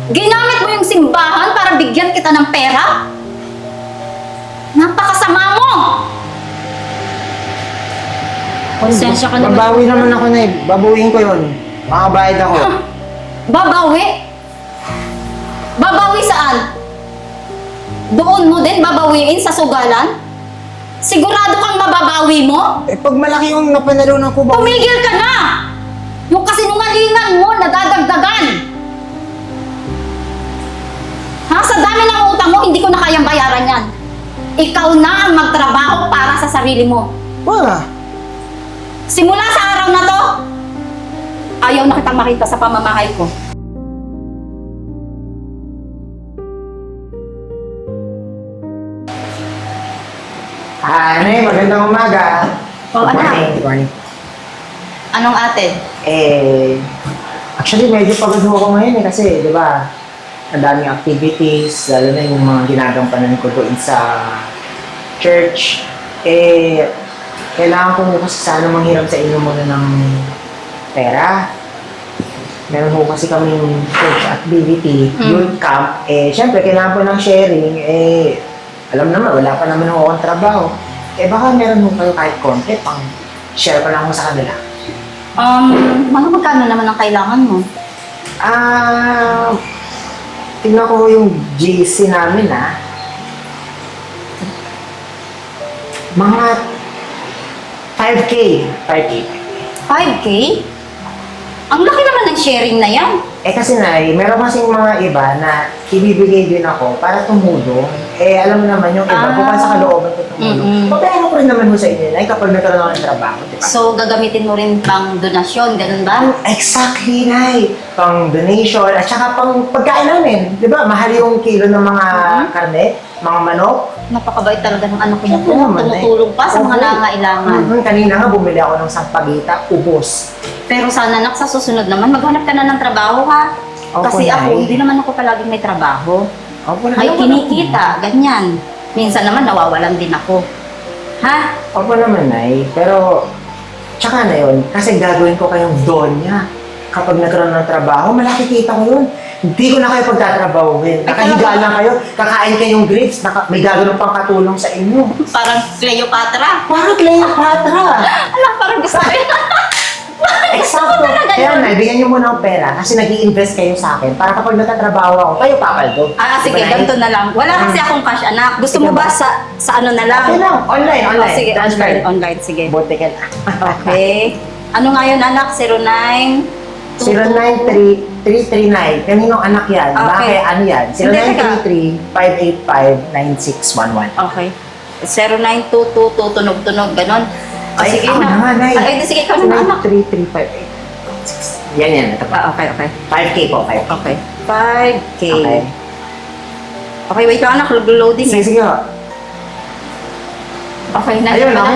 Ginamit mo yung simbahan para bigyan kita ng pera? Napakasama mo! Pasensya ka naman. Babawi naman ako, Nay. Babawiin ko yun. Makabayad ako. Babawi? Babawi saan? Doon mo din babawiin sa sugalan? Sigurado kang mababawi mo? Eh, pag malaki yung napanalunan ko, Tumigil ka na! Yung kasinungalingan mo, nadadagdagan! Ha? Sa dami ng utang mo, hindi ko na kayang bayaran yan. Ikaw na ang magtrabaho para sa sarili mo. Wala. Simula sa araw na to, ayaw na kitang makita sa pamamahay ko. Nay, magandang umaga. Oh, Good anak. morning, good morning. Anong ate? Actually, medyo pagod ako ngayon kasi, di ba, ang daming activities, lalo na yung mga ginagampanan ko doon sa church. Kailangan ko kasi sana manghiram sa inyo muna ng pera. Meron ko kasi kaming church activity, youth camp. Syempre, kailangan ko ng sharing. Alam naman, wala pa naman akong trabaho. Baka meron mo kayo kahit konti, pang share ko lang mo sa kanila. Mga magkano naman ang kailangan mo? Tingnan ko yung GC namin, Mga 5K. 5K. 5K? Ang laki naman ng sharing na yan. Kasi meron kasing mga iba na ibibigay din ako para tumulong. Alam mo naman yung iba, bukod sa kalooban ko tumulong. Papayaran ko rin naman mo sa inyo, Nay, kapag nagkaroon ako ng trabaho, di ba? So, gagamitin mo rin pang donasyon, ganun ba? Exactly, Nay. Pang donation, at saka pang pagkain namin. Di ba? Mahal yung kilo ng mga karne, mga manok. Napakabait talaga ng anak ko na Siyempre naman, tumutulong pa sa mga Okay. nangailangan. Kanina nga, bumili ako ng sampagita, ubos. Pero sana nak, sa susunod naman, maghanap ka na ng trabaho ha. Opo, Kasi ako, Nay. hindi naman ako palaging may trabaho. Opo, May kinikita, ganyan. Minsan naman nawawalan din ako. Ha? Opo naman, Nay. Pero, tsaka na yun, kasi gagawin ko kayong donya. Kapag nagkaroon ng trabaho, malaki kita ko yun. Hindi ko na kayo pagtatrabahuhin. Nakahiga lang kayo, kakain kayong grapes, may gagawin pang katulong sa inyo. Parang Cleopatra. Parang Cleopatra! Alam, parang gusto ko yun. Eksakto. Talaga Kaya yun. na, bigyan niyo muna ng pera kasi nag-i-invest kayo sa akin para kapag nagtatrabaho ako, kayo papaldo. Sige, ganito na lang. Wala kasi akong cash, anak. Gusto Sige mo ba ba? sa ano na lang? Okay lang, online. Sige, Transfer. online, sige. Buti ka na. Okay. Ano nga yun, anak? 09? 093339. Kaninong anak yan? Okay. Bakit ano yan? Hindi, teka. 0933-585-9611. Okay. 0922, tunog-tunog, ganon. Ay, Sige ako na. na nga, Nay. Ay, sige, ikaw na, anak. 0933-585-96. Yan. Ito pa. Okay. 5K po, 5K. Okay. 5K. Okay. Okay, wait lang, anak. Loading. Sige ho. Okay na. Ayun, okay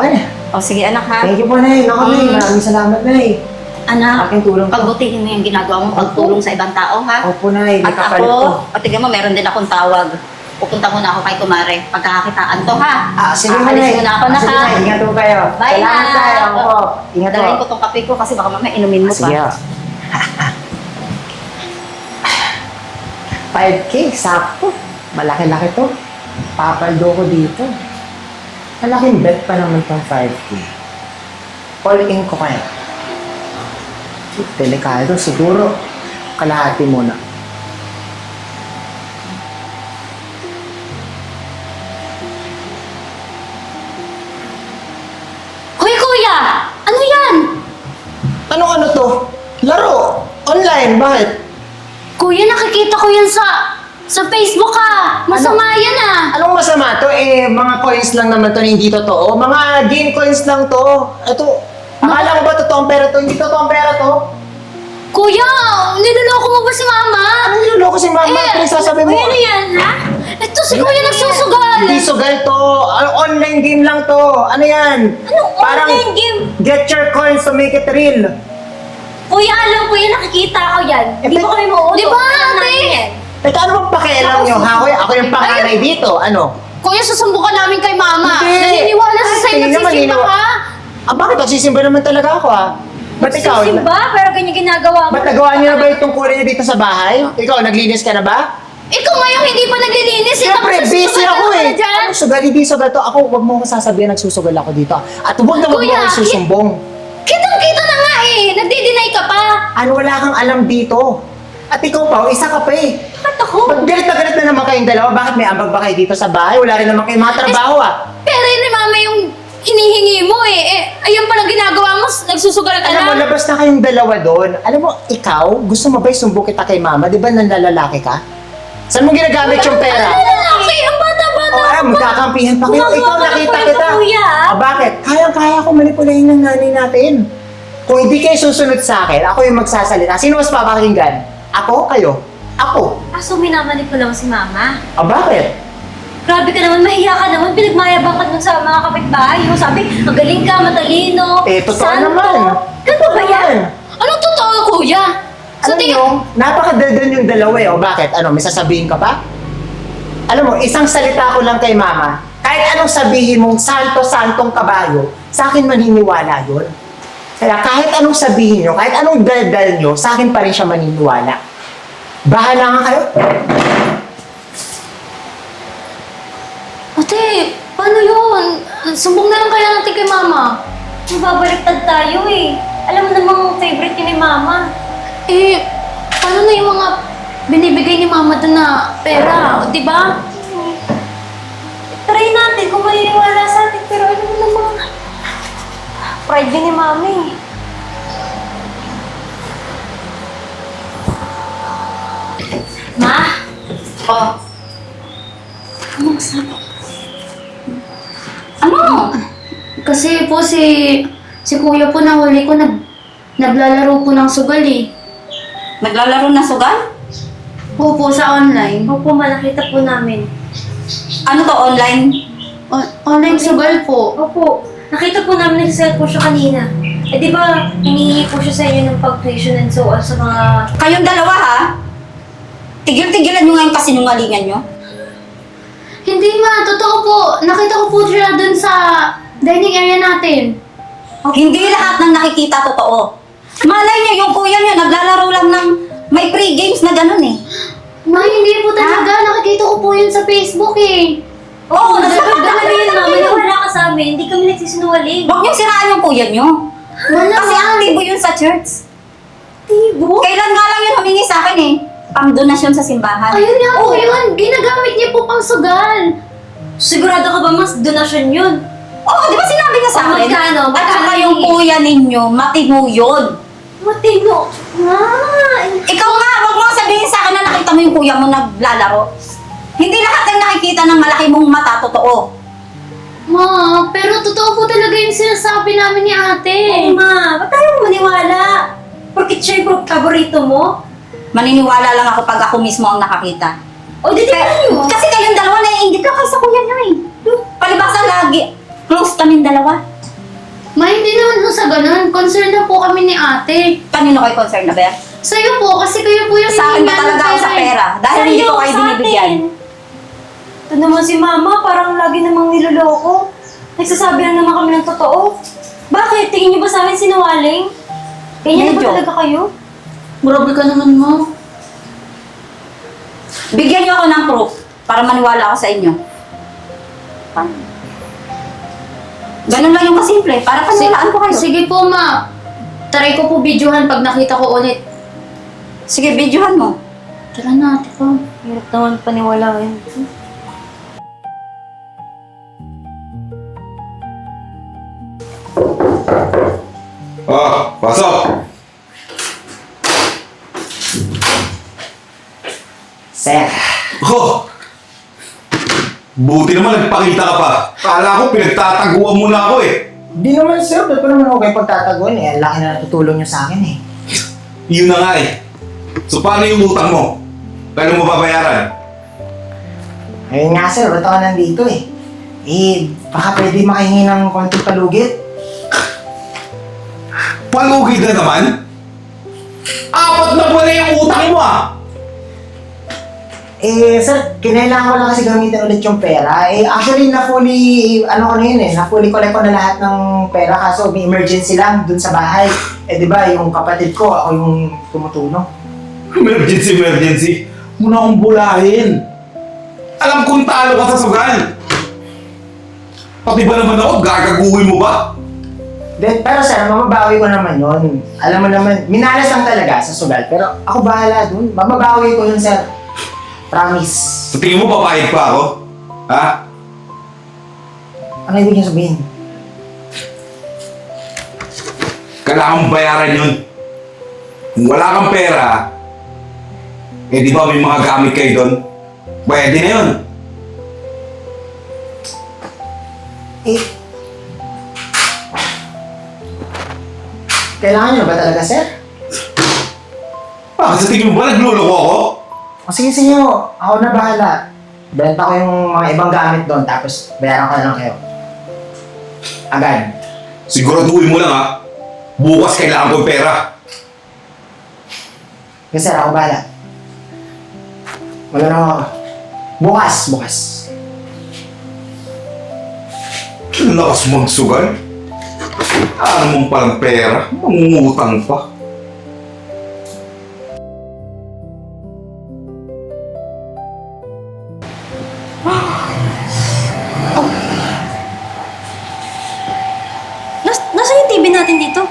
na. O, sige, anak, ha? Thank you po, Nay. Nay. Maraming salamat, Nay. Anak, Aking tulong po. pagbutihin mo yung ginagawa mo, pagtulong sa ibang tao, ha? Opo, Nay. May At kapalit po. ako, tingnan mo, meron din akong tawag. Pupunta muna ako kay Kumare. Pagkakakitaan to, ha? Sige mo, Aalis Nay. muna ako na, Sige, ha? Nay. Ingat po kayo. Bye, Salamat, na. Nay. Ako po. Ingat po. Dalahin ko tong kape ko kasi baka mamaya inumin mo Sige. pa. 5K, sakto. Malaki-laki to. Papaldo ko dito. Malaking bet pa naman tong 5K. All in ko kaya. Delikado siguro. Kalahati muna. Hoy, kuya! Ano yan? Ano to? Laro! Online, bakit? Kuya, nakikita ko yan sa Facebook ha. Masama yan ah. Anong masama to? Mga coins lang naman to, hindi totoo. Mga game coins lang to. Ito, akala mo ba totoong pera to? Hindi totoong pera to. Kuya, niloloko mo ba si mama? Ano niloloko si mama? Ano sasabi mo? Kuya, ano yan ha? Ito si kuya nagsusugal. Hindi sugal to. Online game lang to. Ano yan? Anong online game? Get your coins to make it real. Kuya, alam ko yan, nakikita ko yan. Hindi Eh, mo kami mauto. Di ba, Alam namin ate? yan. Teka, ano bang pakialam nyo, ha? Ako yung panganay dito. Ano? Kuya, susumbukan namin kay mama. Hindi. Naniniwala sa sa'yo, Tingnan mo, nagsisimba naniniwala. ka. Bakit? Nagsisimba naman talaga ako, ha? Ba't ikaw? Simba, pero ganyan ginagawa mo. Ba't nagawa niyo na ba yung tungkulin niyo dito sa bahay? Ikaw, naglinis ka na ba? Ikaw ngayon hindi pa naglilinis. Siyempre, busy ako eh. Ano, sugal, hindi sugal to. Ako, huwag mo ko sasabihin nagsusugal ako dito. At huwag na huwag mo Kuya, ako susumbong. Kitang-kita na nga eh. Nagdi-deny ka pa. Ano, wala kang alam dito. At ikaw pa, isa ka pa eh. Ba't ako? Pag galit na naman kayong dalawa, bakit may ambag ba kayo dito sa bahay? Wala rin naman kayong mga trabaho ah. Pero yun ni mama yung hinihingi mo eh. Ayun palang ginagawa mo, nagsusugal ka Alam mo, na. labas na kayong dalawa doon. Alam mo, ikaw, gusto mo ba isumbong kita kay mama? Di ba nanlalalaki ka? Saan mo ginagamit yung pera? Lalaki, ang bata-bata. O alam, magkakampihan pa kayo. Gumagawa Ikaw, ka ng nakita kwento, kita. kuya. Ah, bakit? Kayang-kaya ko manipulahin ng nanay natin. Kung hindi kayo susunod sa akin, ako yung magsasalita. Sino mas papakinggan? Ako? Kayo? Ako. So minamanipula mo si mama? Ah, bakit? Grabe ka naman, mahiya ka naman, pinagmayabang ka dun sa mga kapitbahay mo. Sabi, magaling ka, matalino, Eh, totoo santo. naman. Ganun ba yan? Naman. Anong totoo, kuya? Alam nyo, napakadaldal yung dalawa eh. O bakit? Ano, may sasabihin ka pa? Alam mo, isang salita ko lang kay mama. Kahit anong sabihin mong santo-santong kabayo, sa akin maniniwala yun. Kaya kahit anong sabihin nyo, kahit anong daldal nyo, sa akin pa rin siya maniniwala. Bahala nga kayo. Ate, paano yun? Sumbong na lang kaya natin kay mama. Mababaliktad tayo eh. Alam mo namang favorite yun ni mama. Eh, paano na yung mga binibigay ni mama doon na pera, di ba? Try natin kung maniniwala sa atin, pero alam mo namang pride din ni mami. Ma? Oh, Anong sabi? ano? Kasi po si kuya po nahuli ko naglalaro po ng sugal eh. Naglalaro na sugal? Opo, sa online. Opo, malakita po namin. Ano to, online? Online sugal po. Opo, nakita po namin nag-sell po siya kanina. Eh di ba, hinihingi po siya sa inyo ng pag-tuition and so on sa mga... Kayong dalawa ha? Tigil-tigilan nyo nga yung kasinungalingan nyo. Hindi ma, totoo po. Nakita ko po siya dun sa dining area natin. Hindi lahat ng nakikita totoo. Malay nyo, yung kuya nyo, naglalaro lang ng may pre-games na ganun eh. Ma, hindi po talaga. Nakikita ko po yun sa Facebook eh. Oo, Nagkakita nagkakita kami yun, mama. Wala ka sa amin. Hindi kami nagsisinungaling. Huwag niyong siraan yung kuya nyo. Kasi aktibo yun sa church. Tibo? Kailan nga lang yun humingi sa akin eh. Pang donasyon sa simbahan. Ayun nga po Oo. yun. Ginagamit niya po pang sugal. Sigurado ka ba mas donasyon yun? Oo, di ba sinabi niya sa Oh, akin? magkano? At Magkano saka yung hiningi? kuya ninyo, matino yun. Matino. Ikaw nga, wag mo sabihin sa akin na nakita mo yung kuya mo naglalaro. Hindi lahat ng nakikita ng malaki mong mata totoo. Ma, pero totoo po talaga yung sinasabi namin ni ate. Oo, ma. Ba't tayo maniwala? Porque siya yung paborito mo? Maniniwala lang ako pag ako mismo ang nakakita. O, di tingnan nyo. Kasi kayong dalawa naiingit lang kayo sa kuya nyo eh. Palibasa lagi, close kaming dalawa. Ma, hindi naman po sa ganun. Concerned na po kami ni ate. Kanino kayo concerned na ba? Sa'yo po, kasi kayo po yung Sa akin ba hinihingan ng talaga ako sa eh. pera? Dahil hindi ko kayo Sa binibigyan. atin. Ito naman si mama, parang lagi namang niloloko. Nagsasabi lang naman kami ng totoo. Bakit? Tingin niyo ba sa amin sinungaling? Ganyan na ba Medyo. talaga kayo? Grabe ka naman, ma. Bigyan niyo ako ng proof para maniwala ako sa inyo. Ganun lang yung kasimple, para paniwalaan ko kayo. Sige po, ma. Try ko po videohan pag nakita ko ulit. Sige, videohan mo. Tara na, ate po. Hirap naman paniwalaan. Pasok! Sir. Oh! Buti naman nagpakita ka pa. Kala ko pinagtataguan mo na ako eh. Di naman sir, ba't ko naman ako kayo pagtatagon eh. Ang laki na natutulong nyo sa akin eh. Yun na nga eh. So paano yung utang mo? Kailan mo babayaran? Ayun nga sir, ba't ako nandito eh. Eh, baka pwede makahingi ng konting palugit. Palugid na naman? 4 na buwan na yung utang mo ah! Sir, kinailangan ko lang kasi gamitin ulit yung pera. Actually, na-fully collect ko na lahat ng pera kaso may emergency lang dun sa bahay. Di ba, yung kapatid ko, ako yung tumutulong. Emergency. Muna akong bulahin. Alam kong talo ka sa sugal. Pati ba naman ako, gagaguhin mo ba? Pero sir, mababawi ko naman yun. Alam mo naman, minalas lang talaga sa sugal. Pero ako bahala dun. Mababawi ko yun, sir. Promise. Sa tingin mo, papayag pa ako? Ha? Ano ibig niyo sabihin? Kailangan mong bayaran yun. Kung wala kang pera, di ba may mga gamit kayo doon? Pwede na yun. Kailangan niyo ba talaga, sir? Bakit sa tingin mo ba nagluloko ako? Sige, ako na bahala. Benta ko yung mga ibang gamit doon, tapos bayaran ko na lang kayo. Agad. Siguraduhin mo lang ha. Bukas kailangan ko yung pera. Kasi sir, ako bahala. Wala na ako. Bukas. Lakas magsugal. Ano mong palang pera? Mangungutang pa. Nasaan yung TV natin dito?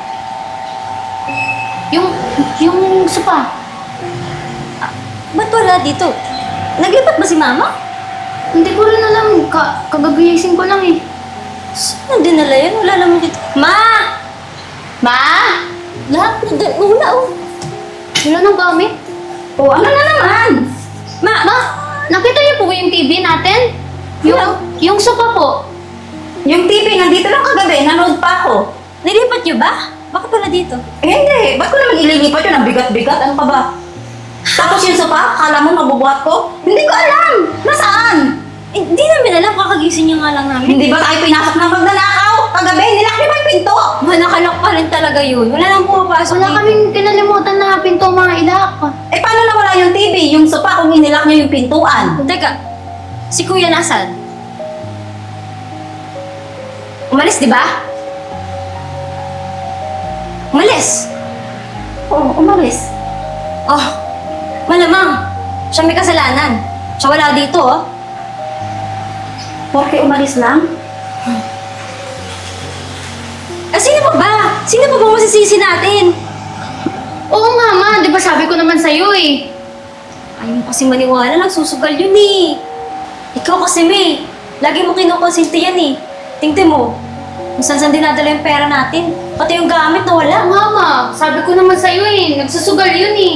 Yung sopa. Ba't wala dito? Naglipat ba si Mama? Hindi ko rin alam. Kagagising ko lang eh. Saan dinala yan? Wala naman dito. Ma! Ma? Lahat wala oh. Wala nang gamit? O, ano na naman? Ma! Nakita niyo po ba yung TV natin? Yung sopa po. Yung TV, nandito lang kagabi, nanood pa ako. Nilipat niyo ba? Bakit wala dito? Hindi, ba't ko naman ililipat yun? Ang bigat-bigat, ano pa ba? Tapos yung sopa, akala mo mabubuhat ko? Hindi ko alam! Nasaan? Hindi namin alam, kakagising niya nga lang namin. Hindi ba tayo pinasok ng magnanakaw? Kagabi, nilak niyo ba yung pinto? Manakalak pa rin talaga yun. Wala nang pumapasok Wala dito. kaming kinalimutan na pinto mga ilak. Paano nawala yung TV? Yung sopa kung inilak niyo yung pintuan? Teka, si Kuya nasaan? Umalis, di ba? Umalis! Oo, umalis. Oh, malamang. Siya may kasalanan. Siya wala dito, oh. Porque umalis lang? Sino pa ba? Sino pa ba masisisi natin? Oo nga ma, di ba sabi ko naman sa'yo eh. Ayaw mo kasi maniwala, nagsusugal yun eh. Ikaw kasi, May. Lagi mo kinukonsinti yan eh. Tingnan mo, kung saan dinadala yung pera natin. Pati yung gamit na wala. Mama, sabi ko naman sa'yo eh, nagsusugal yun eh.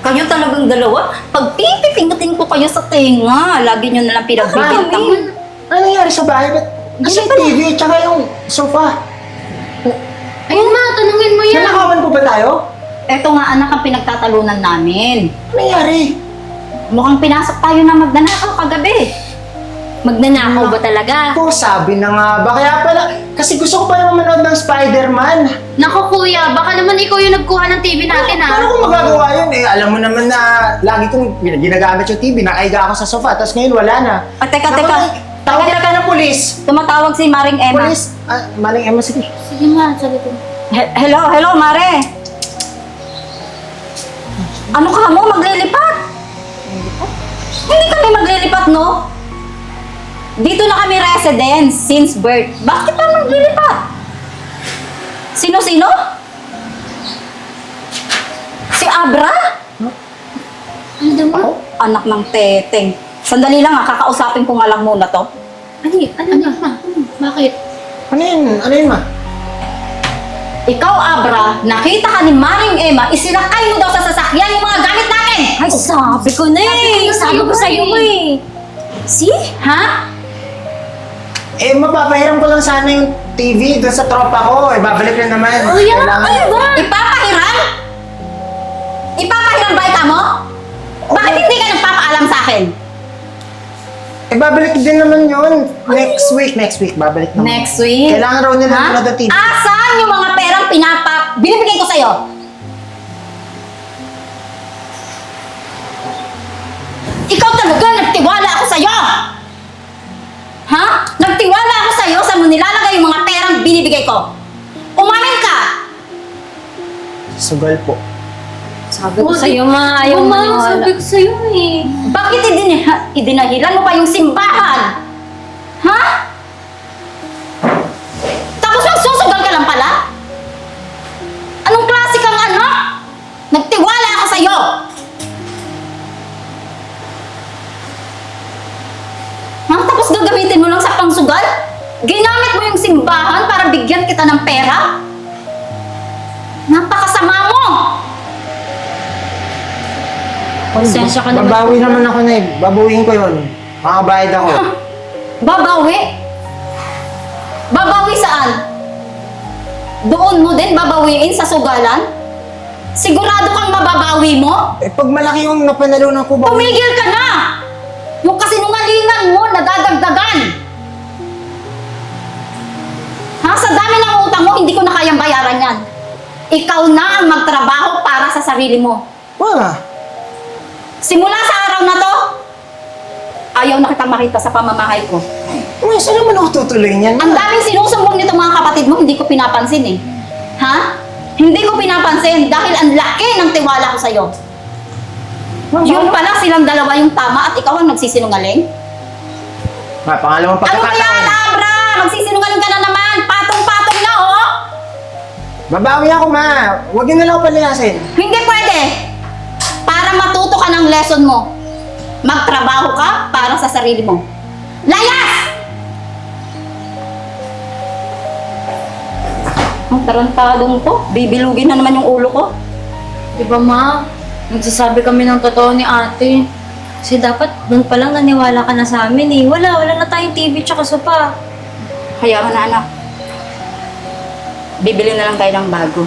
Kayo talagang dalawa? Pag pipipingutin ko kayo sa tenga, lagi nyo nalang pinagbibintang. Ano nangyari sa bahay? Ba't yung TV tsaka yung sofa? Ayun ma, tanungin mo yan. Nanakawan po ba tayo? Eto nga anak ang pinagtatalunan namin. Ano nangyari? Mukhang pinasok tayo ng magnanakaw kagabi. Magnanakaw ba talaga? Ako, sabi na nga ba? Kaya pala, kasi gusto ko pa naman manood ng Spider-Man. Naku kuya, baka naman ikaw yung nagkuha ng TV natin ha. Paano ko magagawa yun eh? Alam mo naman na lagi kong ginagamit yung TV, nakaiga ako sa sofa, tapos ngayon wala na. Teka. Tawag na ka ng pulis. Tumatawag si Maring Emma. Pulis? Maling Emma, sige. Sige ma, sabi ko. Hello, Mare. Ano ka mo? Maglilipat? Hindi kami maglilipat, no? Dito na kami residence since birth. Bakit pa maglilipat? Sino? Si Abra? Ano daw ma? Anak ng teteng. Sandali lang kakausapin ko nga lang muna to. Ano Ma? Bakit? Ano yun, ma? Ikaw, Abra, nakita ka ni Maring Emma, isinakay mo daw sa sasakyan yung mga gamit natin! Ay, sabi ko na eh. Sabi ko sa'yo eh. See? Ha? Mapapahiram ko lang sana yung TV doon sa tropa ko. Babalik na naman. Kuya, Kailangan- ano ba? Ipapahiram? Ipapahiram ba mo? Bakit hindi ka nagpapaalam sa akin? Babalik din naman yun. Next week, babalik naman. Next week? Kailangan raw nila Ha? manood ng TV. Asan yung mga perang binibigay ko sa'yo? Ikaw talaga, nagtiwala ako sa'yo! Ha? Nagtiwala ako sa'yo sa mo nilalagay yung mga perang binibigay ko. Umamin ka! Sugal po. Sabi ko sa'yo, ma. Ayaw Ma, maniwala. sabi ko sa'yo eh. Bakit idinahilan mo pa yung simbahan? Ha? Tapos magsusugal ka lang pala? Anong klase kang anak? Nagtiwala ako sa'yo! Ha? Tapos gagamitin mo lang sa pangsugal? Ginamit mo yung simbahan para bigyan kita ng pera? Napakasama mo! Konsensya ka naman. Babawi naman ako na eh. Babawiin ko yun. Makabayad ako. Babawi? Babawi saan? Doon mo din babawiin sa sugalan? Sigurado kang mababawi mo? Eh, pag malaki yung napanalunan ko, bawi. Tumigil ka na! Yung kasinungalingan mo, nadadagdagan! Ha? Sa dami ng utang mo, hindi ko na kayang bayaran yan. Ikaw na ang magtrabaho para sa sarili mo. Wala. Simula sa araw na to, ayaw na kitang makita sa pamamahay ko. Uy, saan naman ako tutuloy niyan? Ang daming sinusumbong nito mga kapatid mo, hindi ko pinapansin eh. Ha? Hindi ko pinapansin dahil ang laki ng tiwala ko sa'yo. Yung pala silang dalawa yung tama at ikaw ang nagsisinungaling? Ma, pangalawang Ano ba yan, pagkakataon. Abra? Magsisinungaling ka na naman! Patong-patong na, oh! Babawi ako, ma. Huwag niyo na lang ako palayasin. Hindi pwede! Para matuto ka ng lesson mo, magtrabaho ka para sa sarili mo. Layas! Ang tarantadong to, bibilugin na naman yung ulo ko. Di ba, ma? Nagsasabi kami ng totoo ni ate. Kasi dapat nung pa lang naniwala ka na sa amin eh. Wala na tayong TV tsaka sopa. Kaya na anak, bibili na lang tayo ng bago.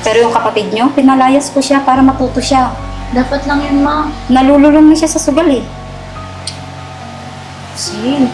Pero yung kapatid nyo, pinalayas ko siya para matuto siya. Dapat lang yun, ma. Nalululong na siya sa sugal eh. Sin,